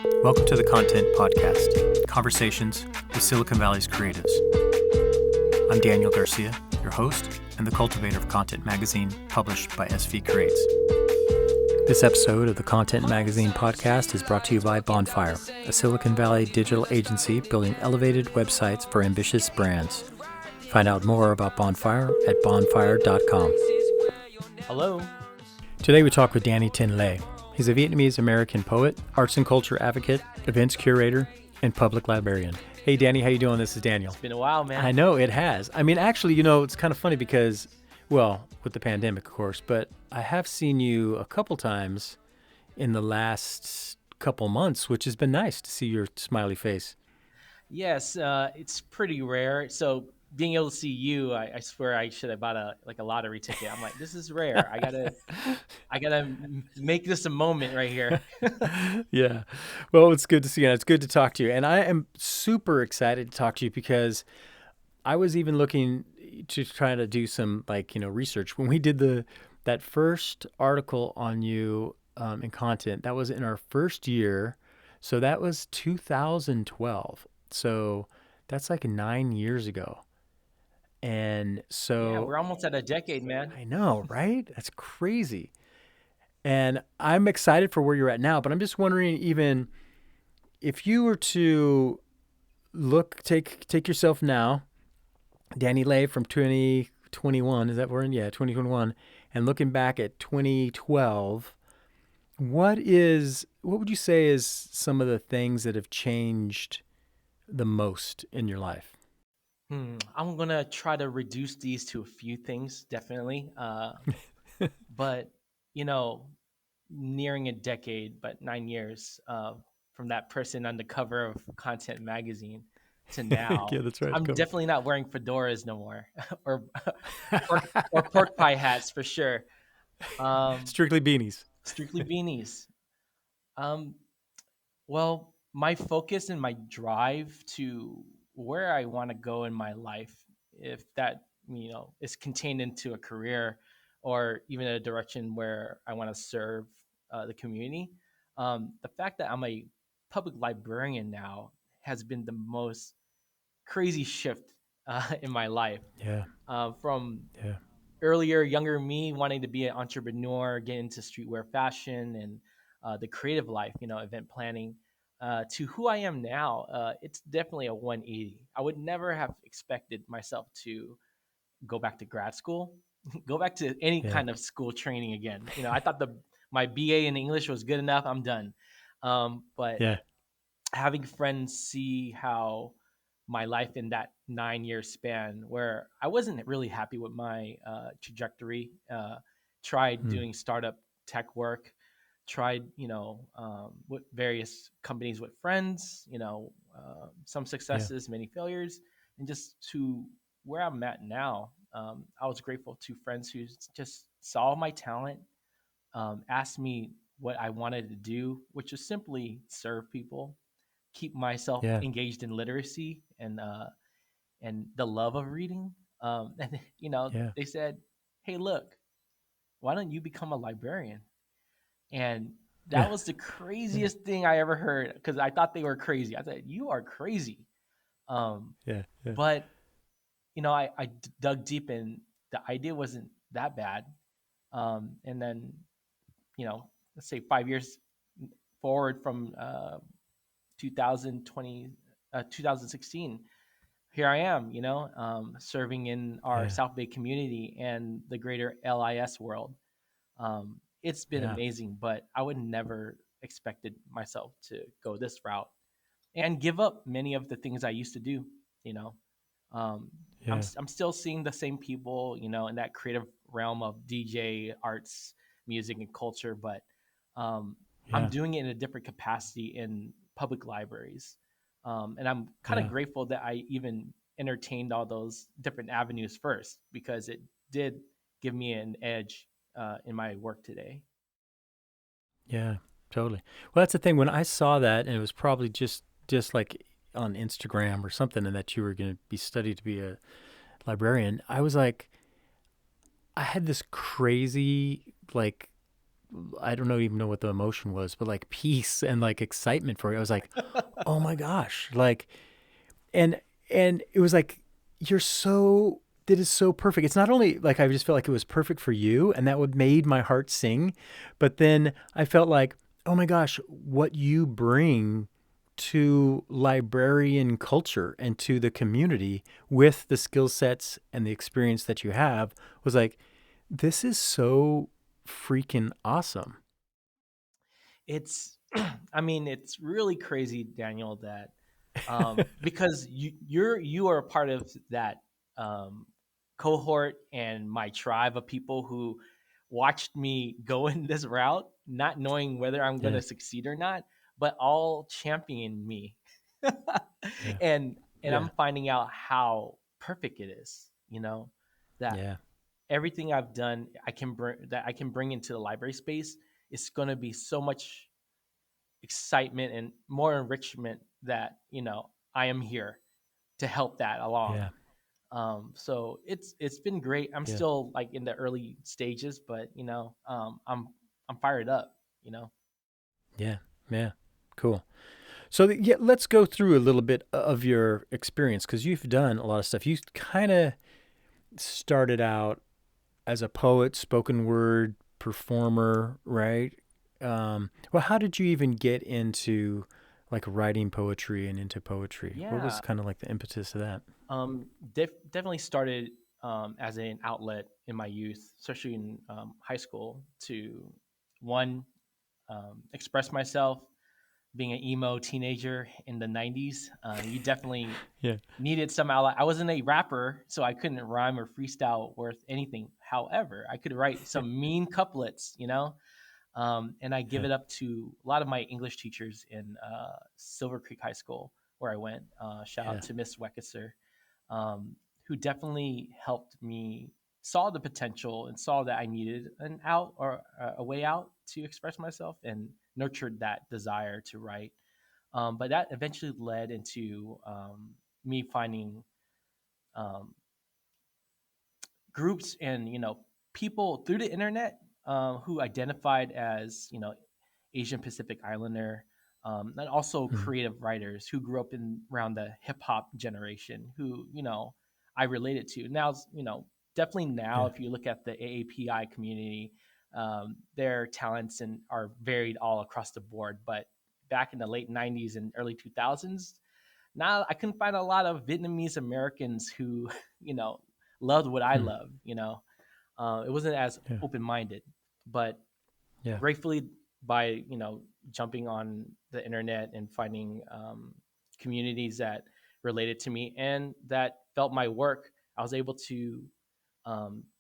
Welcome to the Content Podcast, Conversations with Silicon Valley's Creatives. I'm Daniel Garcia, your host and the cultivator of Content Magazine, published by SV Creates. This episode of the Content Magazine Podcast is brought to you by Bonfire, a Silicon Valley digital agency building elevated websites for ambitious brands. Find out more about Bonfire at bonfire.com. Hello. Today we talk with Danny Thien Le. He's a Vietnamese-American poet, arts and culture advocate, events curator, and public librarian. Hey, Danny, how you doing? This is Daniel. It's been a while, man. I know, it has. I mean, actually, it's kind of funny because, well, with the pandemic, of course, but I have seen you a couple times in the last couple months, which has been nice to see your smiley face. Yes, it's pretty rare. So being able to see you, I swear I should have bought a lottery ticket. I'm like, this is rare. I gotta make this a moment right here. Yeah. Well, it's good to see you. It's good to talk to you. And I am super excited to talk to you because I was even looking to try to do some research. When we did that first article on you in content, that was in our first year. So that was 2012. So that's like 9 years ago. And so yeah, we're almost at a decade, man. I know, right? That's crazy. And I'm excited for where you're at now, but I'm just wondering, even if you were to take yourself now, Danny Le from 2021, is that where? Yeah, 2021, and looking back at 2012, what would you say is some of the things that have changed the most in your life? I'm gonna try to reduce these to a few things, definitely. But nearing a decade, but 9 years from that person on the cover of Content Magazine to now, Yeah, that's right. I'm definitely not wearing fedoras no more, or pork pie hats for sure. Strictly beanies. Strictly beanies. Well, my focus and my drive to where I want to go in my life, if that is contained into a career or even a direction where I want to serve the community, the fact that I'm a public librarian now has been the most crazy shift in my life. Yeah. From Yeah. earlier, younger me wanting to be an entrepreneur, get into streetwear fashion and the creative life, event planning, to who I am now, it's definitely a 180. I would never have expected myself to go back to grad school, go back to any kind of school training again. I thought my BA in English was good enough. I'm done. But having friends see how my life in that 9 year span, where I wasn't really happy with my trajectory, tried doing startup tech work, tried with various companies with friends, some successes, many failures, and just to where I'm at now. I was grateful to friends who just saw my talent, asked me what I wanted to do, which is simply serve people, keep myself engaged in literacy and the love of reading. And they said, "Hey, look, why don't you become a librarian?" And that was the craziest thing I ever heard, because I thought they were crazy. I said, "You are crazy." But I dug deep, and the idea wasn't that bad. And then let's say 5 years forward from 2020, 2016, here I am, serving in our South Bay community and the greater LIS world. It's been amazing, but I would never expected myself to go this route and give up many of the things I used to do. I'm still seeing the same people, in that creative realm of DJ, arts, music, and culture, but I'm doing it in a different capacity in public libraries. And I'm kind of grateful that I even entertained all those different avenues first, because it did give me an edge in my work today. Yeah, totally. Well, that's the thing. When I saw that, and it was probably just like on Instagram or something, and that you were going to be studied to be a librarian, I was like, I had this crazy I don't know even know what the emotion was, but like peace and like excitement for it. I was like, oh my gosh, like, and it was like, you're so that is so perfect. It's not only like I just felt like it was perfect for you, and that would made my heart sing, but then I felt like, oh my gosh, what you bring to librarian culture and to the community with the skill sets and the experience that you have was like, this is so freaking awesome. It's I mean, it's really crazy, Daniel, that because you are a part of that um, cohort and my tribe of people who watched me go in this route, not knowing whether I'm going Yeah, to succeed or not, but all champion me, yeah, and yeah, I'm finding out how perfect it is. That yeah, everything I've done, I can bring into the library space. It's going to be so much excitement and more enrichment that I am here to help that along. yeah, So it's been great. I'm yeah, still like in the early stages, but I'm fired up. You know. yeah, yeah. Cool. So yeah, let's go through a little bit of your experience because you've done a lot of stuff. You kind of started out as a poet, spoken word performer, right? Well, how did you even get into like writing poetry and into poetry? What was Yeah. kind of like the impetus of that? Definitely started as an outlet in my youth, especially in high school, to one express myself. Being an emo teenager in the '90s, you definitely Yeah, needed some outlet. I wasn't a rapper, so I couldn't rhyme or freestyle worth anything. However, I could write some mean couplets, and I give yeah, it up to a lot of my English teachers in Silver Creek High School, where I went. Shout yeah, out to Miss Weckesser, who definitely helped me saw the potential and saw that I needed an out or a way out to express myself and nurtured that desire to write. But that eventually led into me finding um, groups and people through the internet who identified as Asian Pacific Islander, and also mm, creative writers who grew up in around the hip hop generation who I related to. Now definitely now yeah, if you look at the AAPI community, their talents and are varied all across the board. But back in the late '90s and early 2000s, now I couldn't find a lot of Vietnamese Americans who you know loved what I hmm, loved. It wasn't as yeah, open minded, but yeah, gratefully by jumping on the internet and finding communities that related to me and that felt my work, I was able to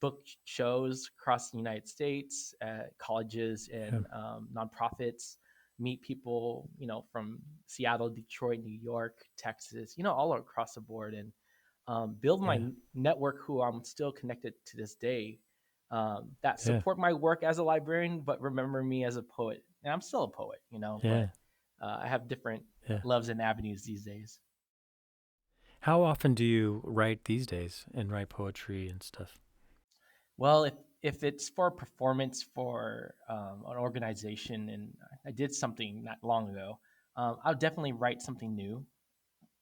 book shows across the United States at colleges yeah, and nonprofits, meet people, from Seattle, Detroit, New York, Texas, all across the board, and build my yeah, network who I'm still connected to this day, that yeah, support my work as a librarian, but remember me as a poet. And I'm still a poet, but yeah, I have different yeah. loves and avenues these days. How often do you write these days and write poetry and stuff? Well, if it's for a performance for an organization, and I did something not long ago, I'll definitely write something new.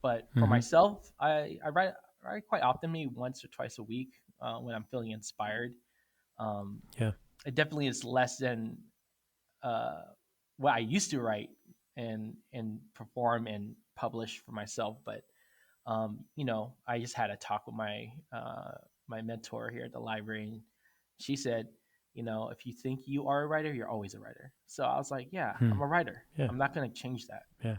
But for Mm-hmm. myself, I write quite often, maybe once or twice a week when I'm feeling inspired. Um, Yeah, it definitely is less than uh, what I used to write and perform and publish for myself. But I just had a talk with my mentor here at the library, and she said, if you think you are a writer, you're always a writer. So I was like, yeah, hmm, I'm a writer. yeah, I'm not going to change that. yeah.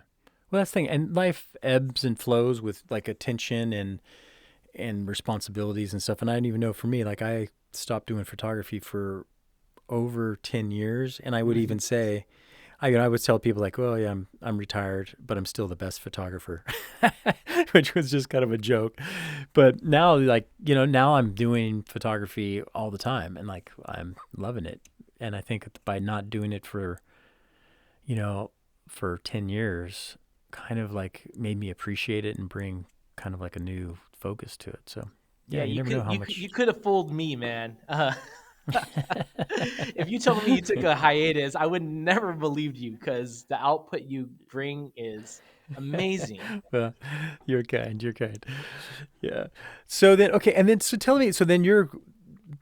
Well, that's the thing, and life ebbs and flows with like attention and responsibilities and stuff. And I didn't even know for me, like I stopped doing photography for over 10 years, and I would Hmm. even say, I would tell people like, well, yeah, I'm retired, but I'm still the best photographer, which was just kind of a joke. But now, like now I'm doing photography all the time, and like I'm loving it. And I think by not doing it you know for 10 years, kind of like made me appreciate it and bring kind of like a new focus to it. So yeah, Yeah, you you never know could how you could you much. could have fooled me, man. If you told me you took a hiatus, I would never believed you because the output you bring is amazing. Well, you're kind. You're kind. Yeah. So then, okay, and then so tell me. So then you're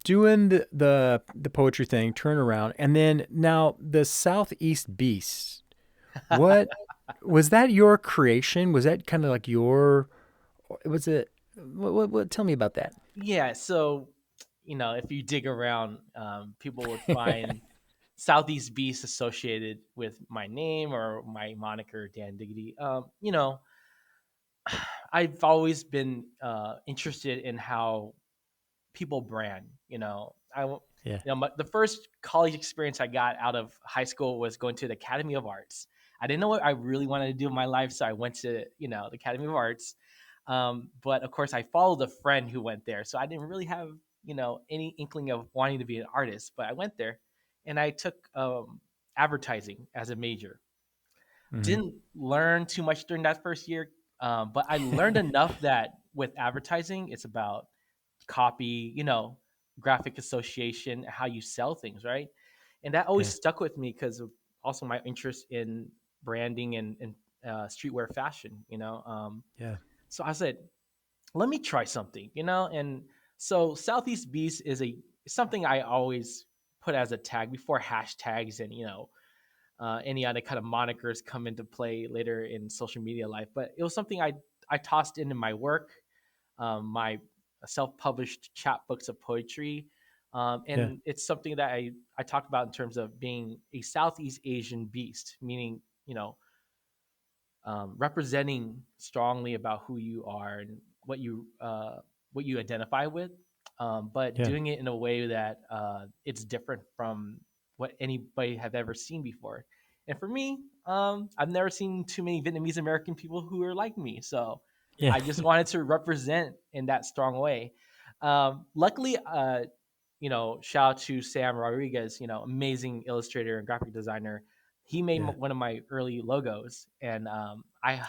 doing the poetry thing, turn around, and then now the Southeast Beast. What was that? Your creation? Was that kind of like your? Was it? What? Tell me about that. Yeah, so if you dig around, people would find Southeast Beast associated with my name or my moniker Dan Diggity. I've always been interested in how people brand. Yeah. The first college experience I got out of high school was going to the Academy of Arts. I didn't know what I really wanted to do in my life, so I went to the Academy of Arts. But of course, I followed a friend who went there, so I didn't really have any inkling of wanting to be an artist. But I went there, and I took advertising as a major. Mm-hmm. Didn't learn too much during that first year, but I learned enough that with advertising, it's about copy, graphic association, how you sell things, right? And that always Yeah. stuck with me because of also my interest in branding and streetwear fashion, Yeah. So I said, let me try something, and so Southeast Beast is a something I always put as a tag before hashtags and any other kind of monikers come into play later in social media life. But it was something I tossed into my work, my self-published chapbooks of poetry, Yeah. and it's something that I talk about in terms of being a Southeast Asian beast, meaning representing strongly about who you are and what you identify with, but Yeah. doing it in a way that it's different from what anybody have ever seen before. And for me, I've never seen too many Vietnamese American people who are like me, so Yeah. I just wanted to represent in that strong way. Luckily, shout out to Sam Rodriguez, amazing illustrator and graphic designer. He made Yeah. one of my early logos, and I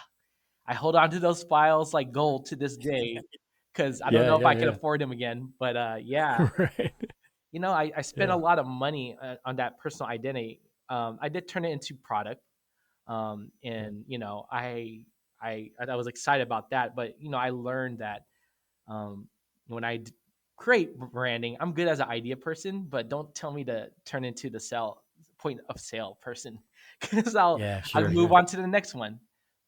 hold on to those files like gold to this day because I don't Yeah. know if Yeah. I can Yeah. afford them again. But yeah, Right. I spent a Yeah. lot of money on that personal identity. I did turn it into product, Yeah. and I was excited about that. But I learned that um, when create branding, I'm good as an idea person, but don't tell me to turn into the sell point of sale person because Yeah. I'll Sure. move Yeah. on to the next one.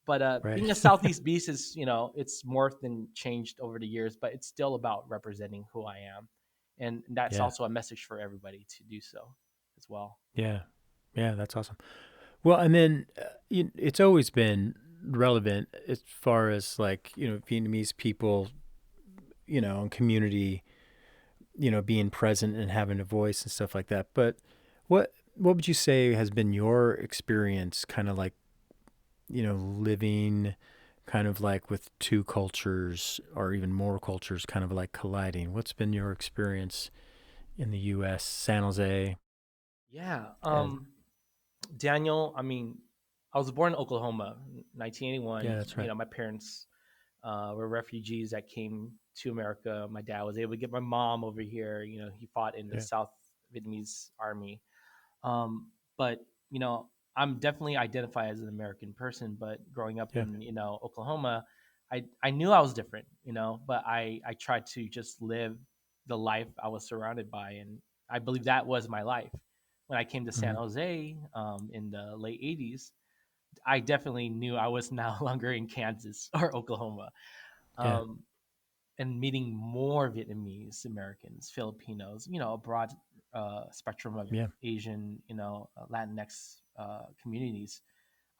But Right. being a Southeast beast is it's morphed and changed over the years, but it's still about representing who I am, and that's Yeah. also a message for everybody to do so as well. Yeah. Yeah. That's awesome. Well, and then it's always been relevant as far as like Vietnamese people, and community, being present and having a voice and stuff like that. But what would you say has been your experience, kind of like living, kind of like with two cultures or even more cultures, kind of like colliding? What's been your experience in the U.S., San Jose? Yeah, As Daniel. I mean, I was born in Oklahoma, yeah, 1981. that's right. My parents were refugees that came to America. My dad was able to get my mom over here. He fought in the Yeah. South Vietnamese army. But I'm definitely identify as an American person. But growing up Yeah. in Oklahoma, I knew I was different. But I tried to just live the life I was surrounded by, and I believe that was my life. When I came to San Hmm. Jose in the late '80s, I definitely knew I was no longer in Kansas or Oklahoma. Yeah. Um, and meeting more Vietnamese Americans, Filipinos, a broad spectrum of Yeah. Asian, Latinx communities.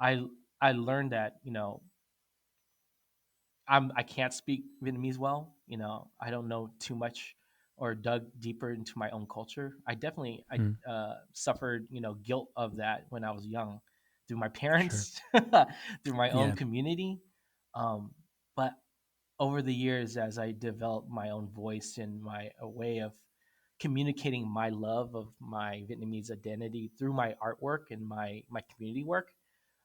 I I learned that I can't speak Vietnamese well. I don't know too much or dug deeper into my own culture. I Mm. suffered guilt of that when I was young through my Sure. parents, through my own Yeah. community. Um, but over the years, as I developed my own voice and my a way of communicating my love of my Vietnamese identity through my artwork and my community work,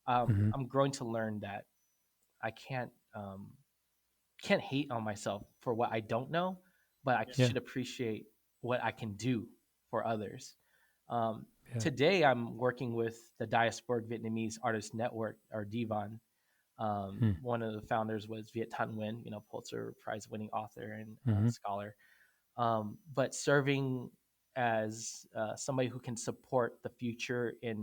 Hmm. I'm growing to learn that I can't hate on myself for what I don't know, but I Yeah. should appreciate what I can do for others. Um, Yeah. Today, I'm working with the Diasporic Vietnamese Artist Network, or Divan. Hmm. One of the founders was Viet Thanh Nguyen, Pulitzer Prize winning author and Mm-hmm. scholar. But serving as somebody who can support the future in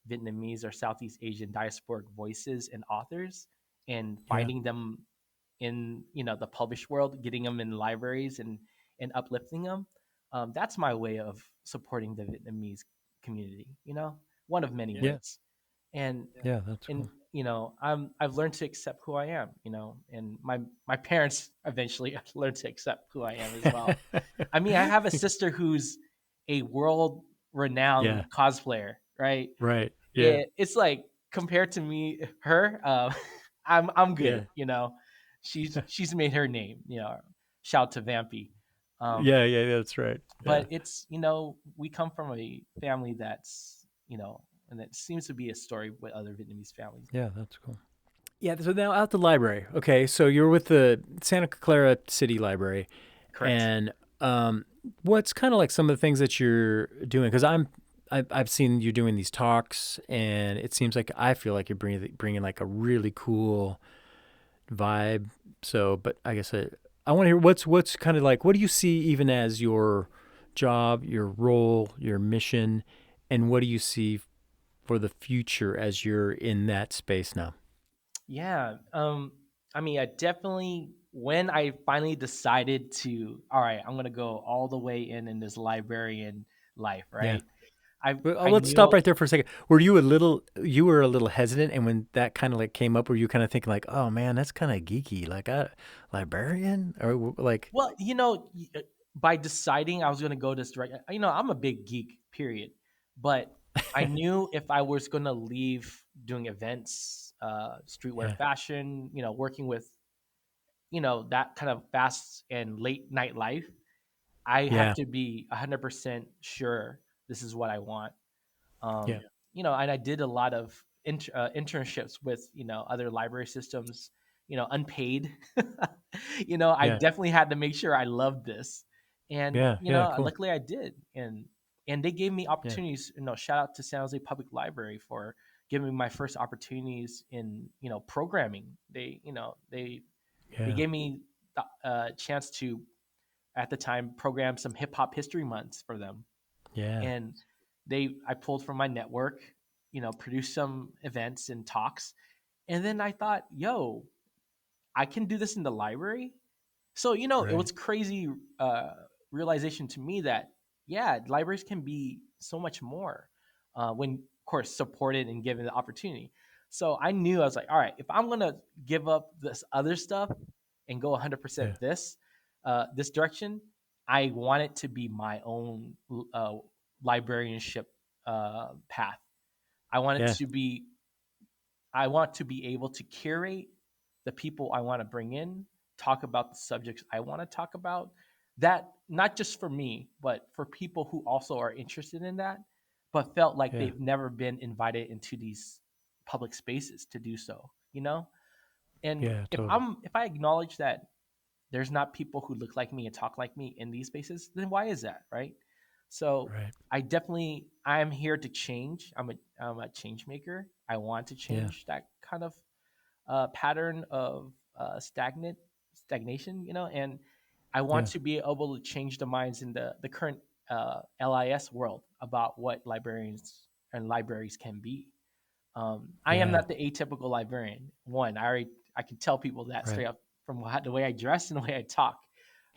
Vietnamese or Southeast Asian diasporic voices and authors, and Yeah. finding them in the published world, getting them in libraries and uplifting them. That's my way of supporting the Vietnamese community. One of many Yeah. ways. And Yeah. That's and cool. I've learned to accept who I am. And my parents eventually learned to accept who I am as well. I mean, I have a sister who's a world Yeah. renowned cosplayer, right? Right. Yeah. It's like, compared to me, her, I'm good. Yeah. She's made her name. Shout out to Vampy. Um, Yeah. Yeah. That's right. Yeah. but it's, we come from a family that's, and it seems to be a story with other Vietnamese families. Yeah. That's cool. Yeah. So now out the library. Okay. So you're with the Santa Clara City Library, Correct. and um, what's kind of like some of the things that you're doing? Because I've seen you doing these talks, and it seems like I feel like you're bringing like a really cool vibe. So, but I guess I want to hear what's kind of like, what do you see even as your job, your role, your mission, and what do you see for the future as you're in that space now? Yeah. I mean, I definitely, when I finally decided to, all right, I'm gonna go all the way in this librarian life, Yeah. right? I Well, I let's stop knew. right there for a second. You were a little hesitant, and when that kind of like came up, were you kind of thinking like, "Oh man, that's kind of geeky, like a librarian," or like, Well, by deciding I was gonna go this direct, I'm a big geek, period. But I knew if I was gonna leave doing events, streetwear yeah, fashion, working with, that kind of fast and late night life, I have yeah, to be 100% sure this is what I want. yeah, um, and I did a lot of internships with other library systems, unpaid. I yeah, definitely had to make sure I loved this, and yeah, yeah, cool, luckily I did, and they gave me yeah, opportunities. Shout out to San Jose Public Library for giving me my first opportunities in programming. They yeah, gave me the chance to, at the time, program some hip hop history months for them, yeah, and I pulled from my network, produced some events and talks, and then I thought, yo, I can do this in the library. So it right, was crazy uh, realization to me that, yeah, libraries can be so much more when, of course, supported and given the opportunity. So I knew, I was like, all right, if I'm gonna give up this other stuff and go yeah, 100% this direction, I want it to be my own librarianship path. I want it yeah, to be I want to be able to curate the people I want to bring in, talk about the subjects I want to talk about. That, not just for me, but for people who also are interested in that, but felt like yeah, they've never been invited into these public spaces to do so. And yeah, if totally, I acknowledge that there's not people who look like me and talk like me in these spaces, then why is that, right? So right, I'm here to change. I'm a change maker. I want to yeah, change that kind of pattern of stagnation, and I want yeah, to be able to change the minds in the current LIS world about what librarians and libraries can be. I am yeah, not the atypical librarian. One, I can tell people that right, straight up from the way I dress and the way I talk,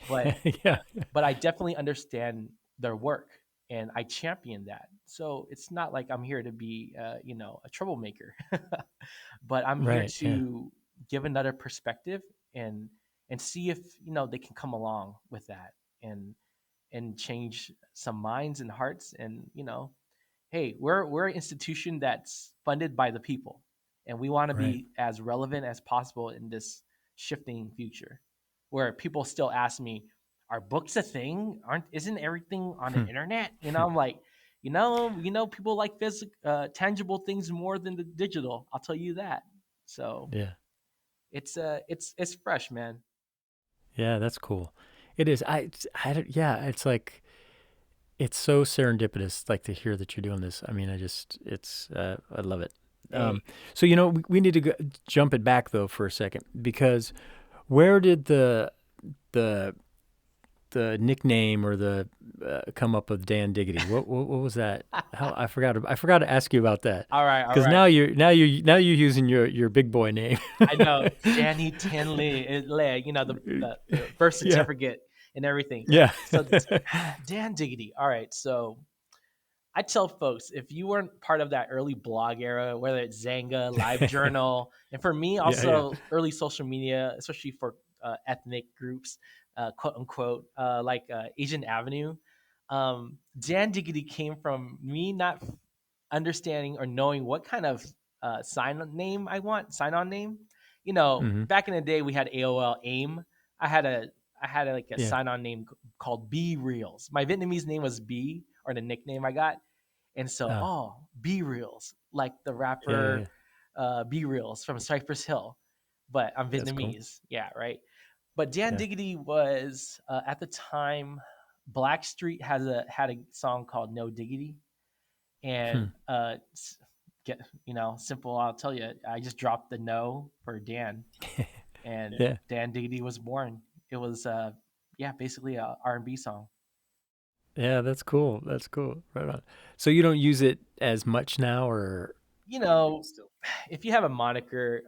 but yeah, I definitely understand their work and I champion that. So it's not like I'm here to be, a troublemaker, but I'm here right, yeah, to give another perspective and see if they can come along with that and change some minds and hearts. And hey, we're an institution that's funded by the people, and we want to right, be as relevant as possible in this shifting future, where people still ask me, "Are books a thing? Aren't Isn't everything on the hmm. internet?" I'm like, people like tangible things more than the digital. I'll tell you that. So Yeah, it's fresh, man. yeah, that's cool. It is. Yeah, it's like It's so serendipitous, like to hear that you're doing this. I mean, I love it. Um, Hey, so we need to jump it back though for a second because where did the the nickname or the come up with Dan Diggity? What was that? How I forgot to ask you about that all right, all because right. now you're using your big boy name. I know Danny Tinley, you know the birth Yeah, certificate and everything. yeah, So Dan Diggity. All right, so I tell folks if you weren't part of that early blog era, whether it's Zanga, LiveJournal, and for me yeah. also early social media, especially for ethnic groups, quote unquote, like Asian Avenue. Dan Diggity came from me not understanding or knowing what kind of sign on name. You know, Hmm. back in the day we had AOL AIM. I had a I had like a Yeah. sign on name called B Reels. My Vietnamese name was B, or the nickname I got. And so, Uh, B Reels, like the yeah, yeah, rapper yeah. B Reels from Cypress Hill, but I'm That's cool. Vietnamese. Yeah, right. But Dan Yeah. Diggity was at the time, Blackstreet had a song called No Diggity, Hmm. and get simple. I'll tell you, I just dropped the no for Dan, and Yeah. Dan Diggity was born. It was yeah, basically a R&B song. Yeah, that's cool. That's cool. Right on. So you don't use it as much now, or You know, if you have a moniker,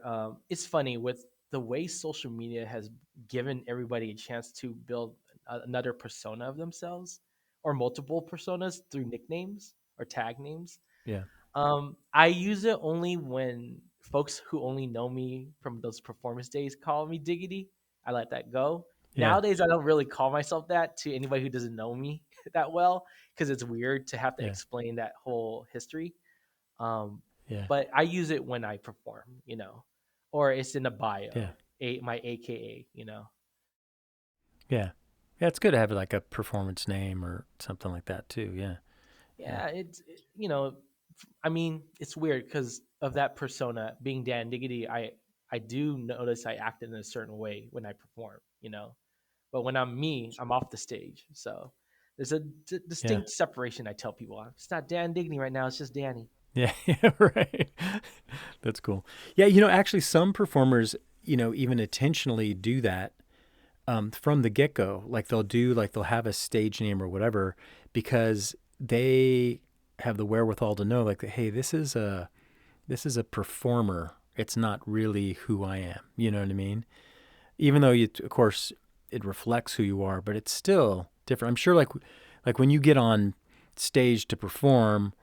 it's funny with the way social media has given everybody a chance to build another persona of themselves or multiple personas through nicknames or tag names. yeah, I use it only when folks who only know me from those performance days call me Diggity. I let that go. yeah, Nowadays, I don't really call myself that to anybody who doesn't know me that well because it's weird to have to yeah, explain that whole history. Um, yeah, but I use it when I perform, or it's in a yeah, bio, my AKA, yeah. Yeah, it's good to have like a performance name or something like that too. Yeah, yeah, Yeah, I mean, it's weird because of that persona being Dan Diggity. I do notice I act in a certain way when I perform, but when I'm me, I'm off the stage. So there's a yeah, distinct separation. I tell people it's not Dan Diggity right now. It's just Danny. yeah, yeah. Right. That's cool. Yeah, actually, some performers, even intentionally do that from the get go. Like they'll have a stage name or whatever because they have the wherewithal to know, like, hey, this is a performer. It's not really who I am. You know what I mean? Even though of course, it reflects who you are, but it's still different. I'm sure, like when you get on stage to perform,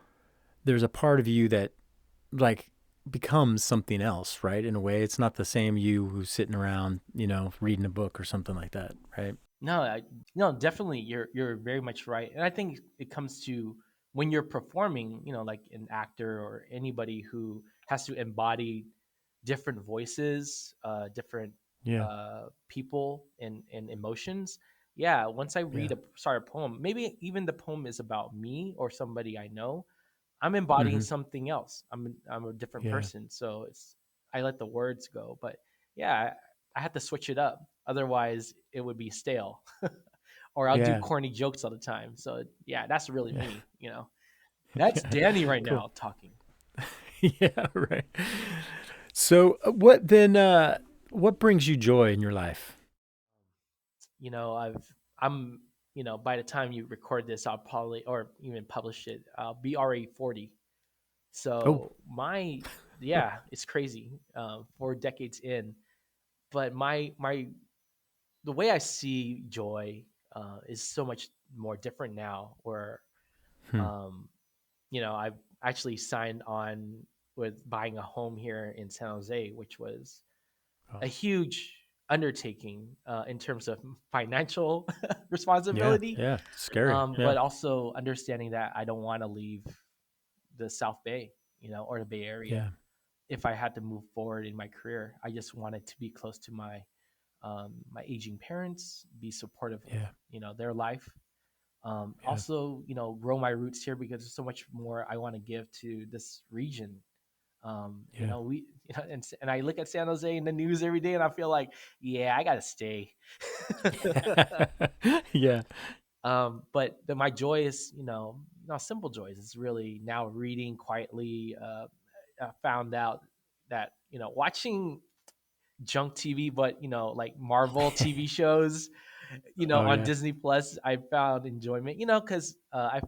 there's a part of you that like becomes something else, right? In a way, it's not the same you who's sitting around, reading a book or something like that, right? No, no, definitely, you're very much right, and I think it comes to when you're performing, like an actor or anybody who has to embody different voices, different Yeah, people and emotions. Yeah, once I yeah, start a poem, maybe even the poem is about me or somebody I know, I'm embodying mm-hmm. something else. I'm a different Yeah, person, so I let the words go. But yeah, I have to switch it up. Otherwise, it would be stale, or I'll do yeah, corny jokes all the time. So yeah, that's really yeah, me. That's yeah. Danny right Cool. now talking. Yeah, right. So, what then? What brings you joy in your life? I'm by the time you record this, I'll probably or even publish it. I'll be already 40. Oh, So yeah, it's crazy. 4 decades in, but my the way I see joy is so much more different now. Where hmm. um, I've actually signed on with buying a home here in San Jose, which was a Oh, huge undertaking in terms of financial yeah, responsibility, yeah. Scary. Yeah, but also understanding that I don't want to leave the South Bay, or the Bay Area. yeah, If I had to move forward in my career, I just wanted to be close to my aging parents, be supportive of yeah, their life. yeah, Also, grow my roots here because there's so much more I want to give to this region. yeah. We and I look at San Jose in the news every day, and I feel like, yeah, I gotta stay. Yeah. But my joy is, simple joys. It's really now reading quietly. I found out that, watching junk TV, but, like Marvel TV shows, Oh on yeah. Disney Plus, I found enjoyment, because I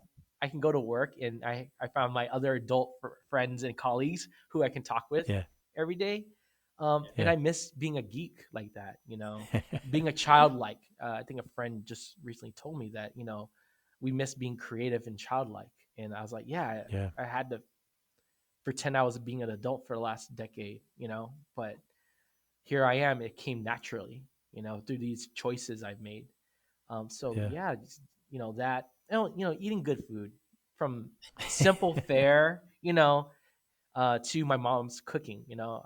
can go to work, and I found my other adult friends and colleagues who I can talk with Yeah. every day. And Yeah. I miss being a geek like that, being a childlike. I think a friend just recently told me that, we miss being creative and childlike. And I was like, yeah, Yeah. I had to pretend I was being an adult for the last decade, but here I am. It came naturally, through these choices I've made. So Yeah. yeah, that, eating good food, from simple fare, to my mom's cooking. Yeah.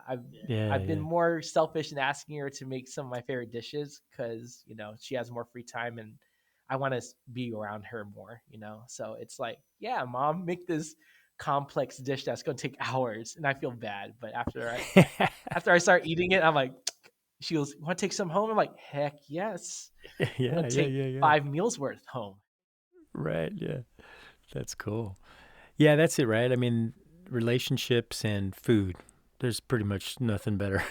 I've been Yeah. more selfish in asking her to make some of my favorite dishes, because she has more free time, and I want to be around her more. So it's like, yeah, mom, make this complex dish that's going to take hours, and I feel bad. But after I start eating it, I'm like, she goes, "Want to take some home?" I'm like, "Heck yes! I'm Yeah. gonna Yeah. take Yeah. Yeah. 5 meals worth home." Right. Yeah. That's cool. Yeah, that's it, right? I mean, relationships and food. There's pretty much nothing better.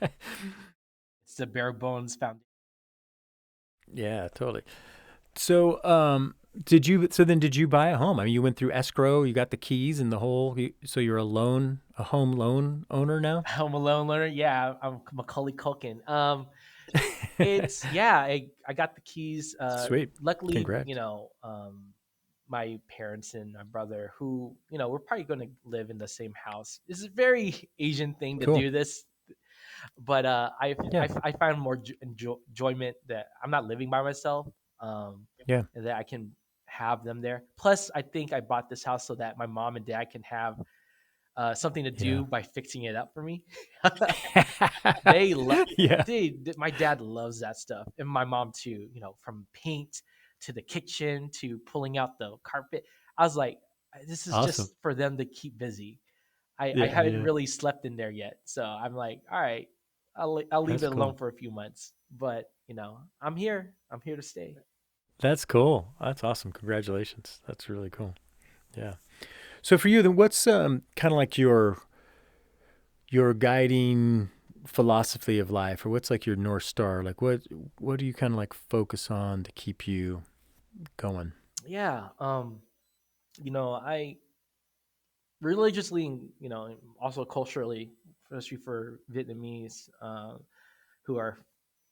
It's the bare bones foundation. Yeah, totally. So, did you buy a home? I mean, you went through escrow, you got the keys and the whole, so you're a home loan owner now? Home Alone learner. Yeah, I'm Macaulay Culkin. It's yeah. I got the keys. Sweet. Luckily, Congrats. my parents and my brother, who we're probably going to live in the same house. This is a very Asian thing to Cool. do this, but Yeah. I find more enjoyment that I'm not living by myself, Yeah. and that I can have them there. Plus, I think I bought this house so that my mom and dad can have something to Yeah. do by fixing it up for me. They love, Yeah. my dad loves that stuff, and my mom too. From paint to the kitchen to pulling out the carpet. I was like, this is Awesome. just for them to keep busy. I Yeah. haven't Yeah. really slept in there yet, so I'm like, all right, I'll leave That's it alone cool. for a few months. But I'm here. I'm here to stay. That's cool. That's awesome. Congratulations. That's really cool. Yeah. So for you, then, what's kind of like your guiding philosophy of life, or what's like your North Star? Like what do you kind of like focus on to keep you going? Yeah. I religiously, and also culturally, especially for Vietnamese who are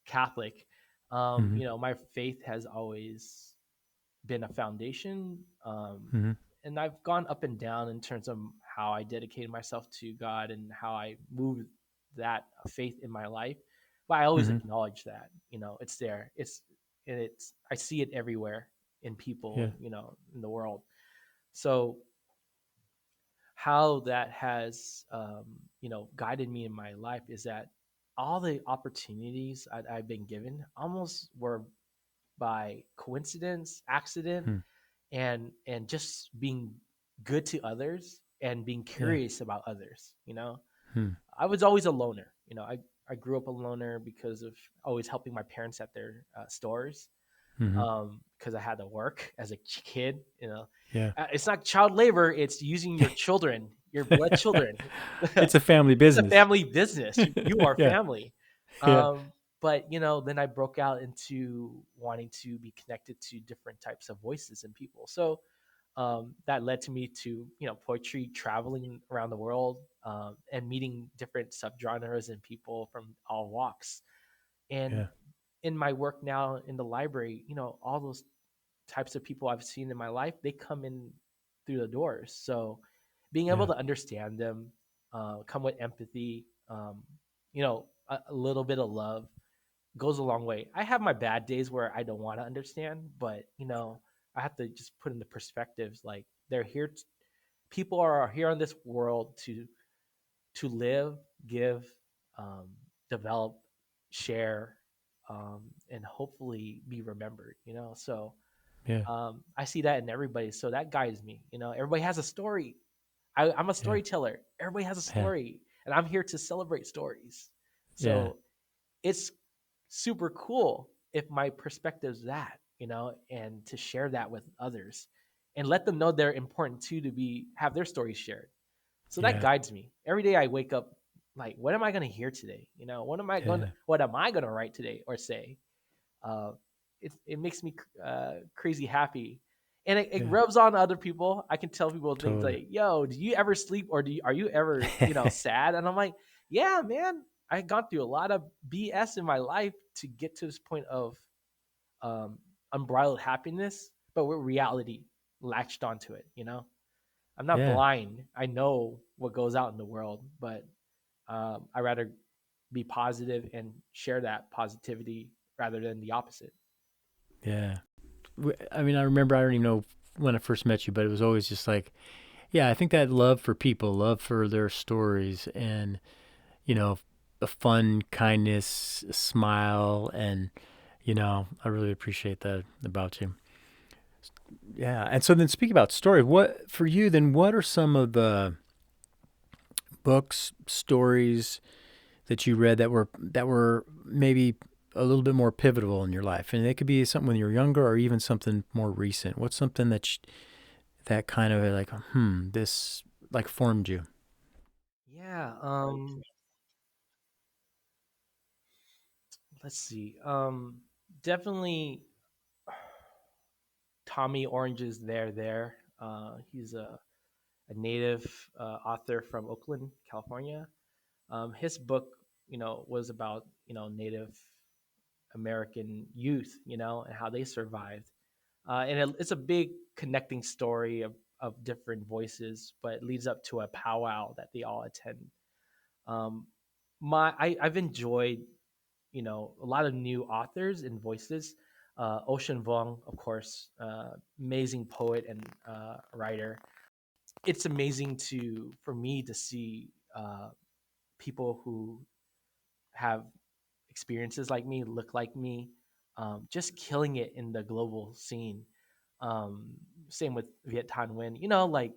Catholic, Mm-hmm. my faith has always been a foundation. Mm-hmm. And I've gone up and down in terms of how I dedicated myself to God and how I moved that faith in my life. But I always Mm-hmm. acknowledge that, it's there. I see it everywhere in people, Yeah. in the world. So how that has guided me in my life is that all the opportunities I've been given almost were by coincidence, accident, Hmm. and just being good to others and being Yeah. curious about others. Hmm. I was always a loner. I grew up a loner because of always helping my parents at their stores, Mm-hmm. because I had to work as a kid. Yeah. It's not child labor; it's using your children, your blood children. It's a family It's a business. family business. You are Yeah. family. Yeah. But then I broke out into wanting to be connected to different types of voices and people. So that led to me to poetry, traveling around the world, and meeting different subgenres and people from all walks. And Yeah. in my work now in the library, all those types of people I've seen in my life, they come in through the doors. So being able Yeah. to understand them, come with empathy, a little bit of love goes a long way. I have my bad days where I don't want to understand, but I have to just put into perspectives like they're here. People are here on this world to live, give, um, develop, share, and hopefully be remembered. So Yeah. I see that in everybody. So that guides me. Everybody has a story. I'm a Yeah. storyteller. Everybody has a Yeah. story, and I'm here to celebrate stories. Yeah. So it's super cool if my perspective's that. and to share that with others and let them know they're important too, to be have their stories shared. So that Yeah. guides me. Every day I wake up like, what am I going to hear today? Yeah. What am I going to write today or say? Uh, it makes me crazy happy, and it Yeah. rubs on other people. I can tell people things Totally. like, "Yo, do you ever sleep, or are you ever sad?" And I'm like, "Yeah, man, I gone through a lot of BS in my life to get to this point of um, unbridled happiness, but with reality latched onto it. I'm not Yeah. blind. I know what goes out in the world, but I rather be positive and share that positivity rather than the opposite." Yeah. I mean, I remember, I don't even know when I first met you, but it was always just like, yeah, I think that love for people, love for their stories, and, you know, a fun, kindness, a smile. And, I really appreciate that about you. Yeah. And so then, speaking about story, what for you then, what are some of the books, stories that you read that were maybe a little bit more pivotal in your life? And it could be something when you're younger or even something more recent. What's something that kind of like, this like formed you? Yeah. Let's see. Definitely Tommy Orange's There. He's a native author from Oakland, California. His book, was about Native American youth, and how they survived. It's a big connecting story of different voices, but it leads up to a powwow that they all attend. Um, I've enjoyed a lot of new authors and voices. Ocean Vuong, of course, amazing poet and writer. It's amazing to for me to see people who have experiences like me, look like me, just killing it in the global scene. Um, Same with Viet Thanh Nguyen. Like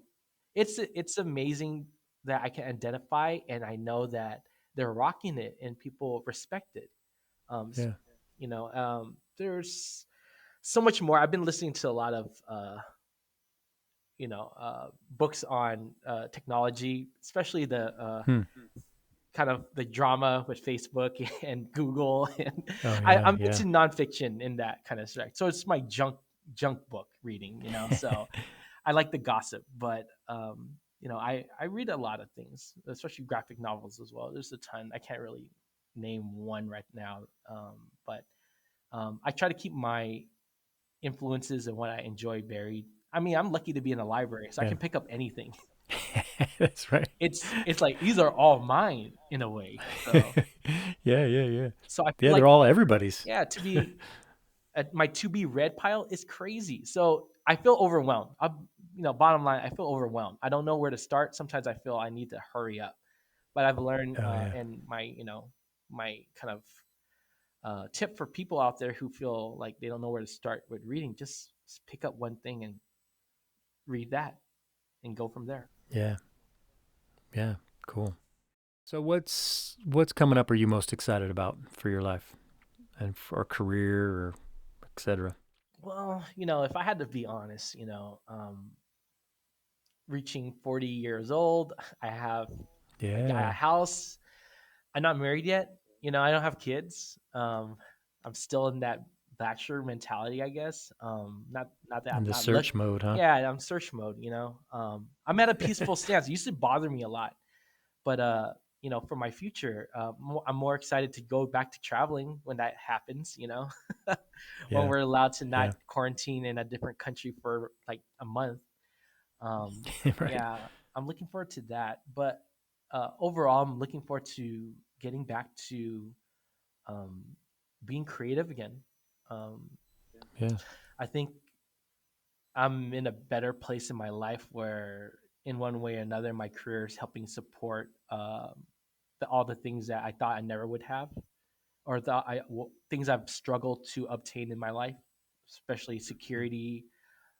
it's amazing that I can identify and I know that they're rocking it and people respect it. Um, Yeah. there's so much more. I've been listening to a lot of books on technology, especially the Hmm. kind of the drama with Facebook and Google, and Oh yeah. I'm Yeah. into nonfiction in that kind of track. So it's my junk book reading, So I like the gossip, but I read a lot of things, especially graphic novels as well. There's a ton. I can't really name one right now, but I try to keep my influences and what I enjoy varied. I mean, I'm lucky to be in a library, so I Yeah. can pick up anything. That's right. It's like these are all mine in a way. Yeah. Yeah. Yeah. So I feel Yeah. like, They're all everybody's. yeah, to be at my to be read pile is crazy. So I feel overwhelmed. Bottom line, I feel overwhelmed. I don't know where to start. Sometimes I feel I need to hurry up. But I've learned, Oh yeah. and my kind of tip for people out there who feel like they don't know where to start with reading, just pick up one thing and read that and go from there. Yeah. Yeah. Cool. So what's coming up? Are you most excited about for your life and for a career or etc.? Well, if I had to be honest, reaching 40 years old, I got a Yeah. house. I'm not married yet. I don't have kids. I'm still in that bachelor mentality, I guess. Not that In I'm the not look. search mode, huh? Yeah, I'm search mode. I'm at a peaceful stance. It used to bother me a lot, but for my future, I'm more excited to go back to traveling when that happens. When Yeah. we're allowed to not Yeah. quarantine in a different country for like a month. Right. Yeah, I'm looking forward to that. But overall, I'm looking forward to getting back to um, being creative again. Um, Yeah. I think I'm in a better place in my life where, in one way or another, my career is helping support all the things that I thought I never would have, or things I've struggled to obtain in my life, especially security,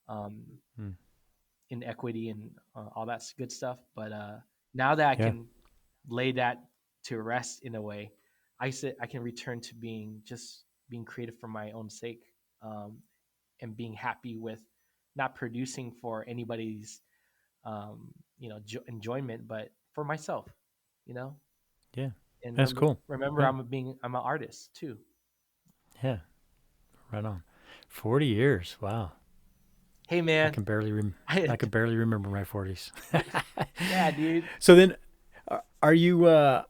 um, Hmm. inequity, and all that good stuff. But now that I Yeah. can lay that to rest in a way, I can return to being creative for my own sake. Um, and being happy with not producing for anybody's enjoyment, but for myself, you know. Yeah. And That's cool. remember, Yeah. I'm an artist too. Yeah. Right on. 40 years. Wow. Hey I man, can barely I could barely remember my 40s. yeah, dude. So then are you I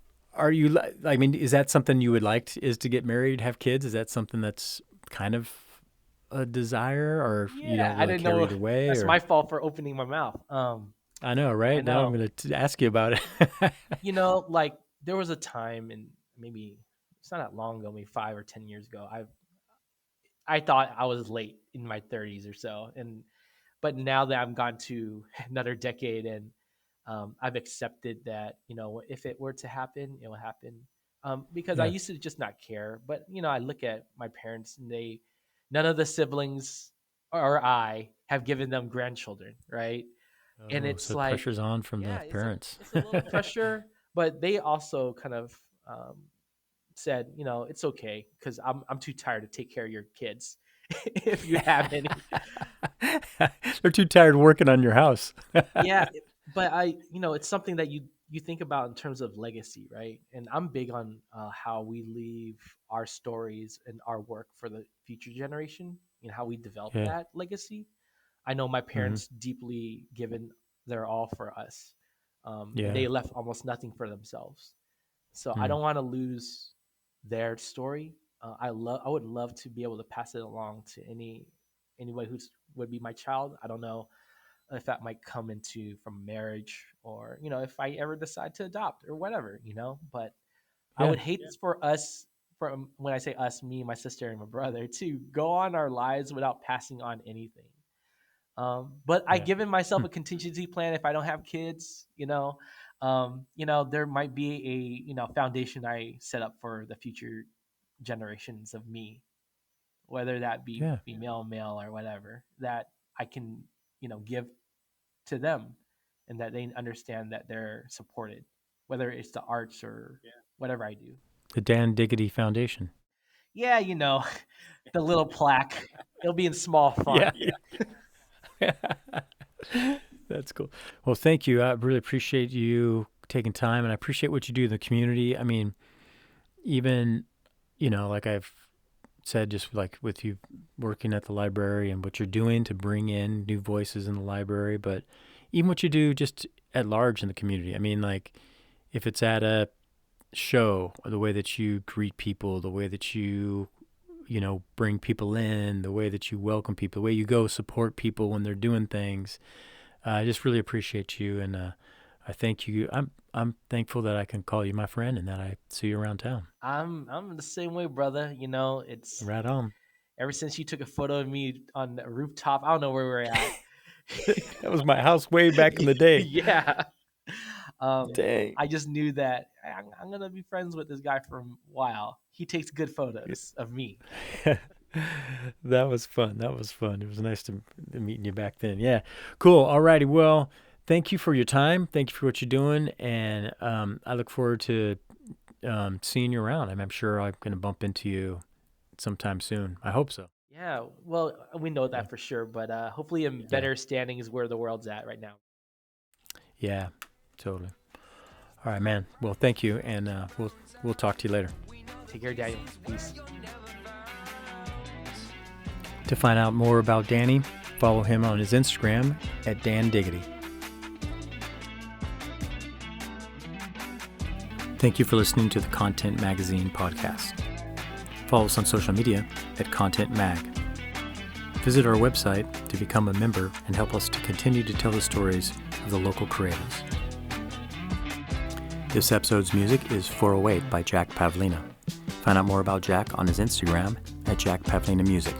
mean, is that something you would like is to get married, have kids? Is that something that's kind of a desire, or you Yeah, don't I really didn't care know. either way? That's Or my fault for opening my mouth. I know, I right? Now I'm know. going to ask you about it. Like there was a time, and maybe it's not that long ago, maybe 5 or 10 years ago. I thought I was late in my 30s or so, and but now that I've gone to another decade, and I've accepted that, if it were to happen, it will happen. Because I Yeah. used to just not care, but I look at my parents, and none of the siblings or I have given them grandchildren, right? And Oh, it's so like, pressure's on from yeah, the parents. it's a little pressure, but they also kind of said, it's okay because I'm too tired to take care of your kids if you have any. They're too tired working on your house. Yeah, but it's something that you think about in terms of legacy, right? And I'm big on how we leave our stories and our work for the future generation, how we develop Yeah. that legacy. I know my Hmm. parents deeply given their all for us. Yeah. They left almost nothing for themselves, so I Mm. don't want to lose their story. I would love to be able to pass it along to anybody who's would be my child. I don't know if that might come into from marriage, or if I ever decide to adopt or whatever, but I Yeah. would hate for us, from when I say us, me, my sister, and my brother, to go on our lives without passing on anything. But I Yeah. given myself Hmm. a contingency plan if I don't have kids. There might be a foundation I set up for the future generations of me, whether that be Yeah. female, male, or whatever, that I can give to them, and that they understand that they're supported, whether it's the arts or whatever I do. The Dan Diggity Foundation. Yeah, the little plaque. It'll be in small font. Yeah. That's cool. Well, thank you. I really appreciate you taking time, and I appreciate what you do in the community. I mean, even, like I've said, just like with you working at the library and what you're doing to bring in new voices in the library, but even what you do just at large in the community. I mean, like if it's at a show, the way that you greet people, the way that you bring people in, the way that you welcome people, the way you go support people when they're doing things. I just really appreciate you, and I thank you. I'm thankful that I can call you my friend and that I see you around town. I'm the same way, brother. It's Right on. ever since you took a photo of me on the rooftop. I don't know where we're at. That was my house way back in the day. Yeah. Dang. I just knew that I'm gonna be friends with this guy for a while. He takes good photos of me. That was fun. That was fun. It was nice to meeting you back then. Yeah. Cool. All righty. Well, thank you for your time. Thank you for what you're doing. And I look forward to seeing you around. I'm sure I'm going to bump into you sometime soon. I hope so. Yeah, well, we know Yeah. that for sure, but hopefully in Yeah. better standing is where the world's at right now. Yeah. Totally. All right, man. Well, thank you. And we'll talk to you later. Take care, Daniel. Peace. To find out more about Danny, follow him on his Instagram at Dan Diggity. Thank you for listening to the Content Magazine podcast. Follow us on social media at Content Mag. Visit our website to become a member and help us to continue to tell the stories of the local creatives. This episode's music is 408 by Jack Pavlina. Find out more about Jack on his Instagram at Jack Pavlina Music.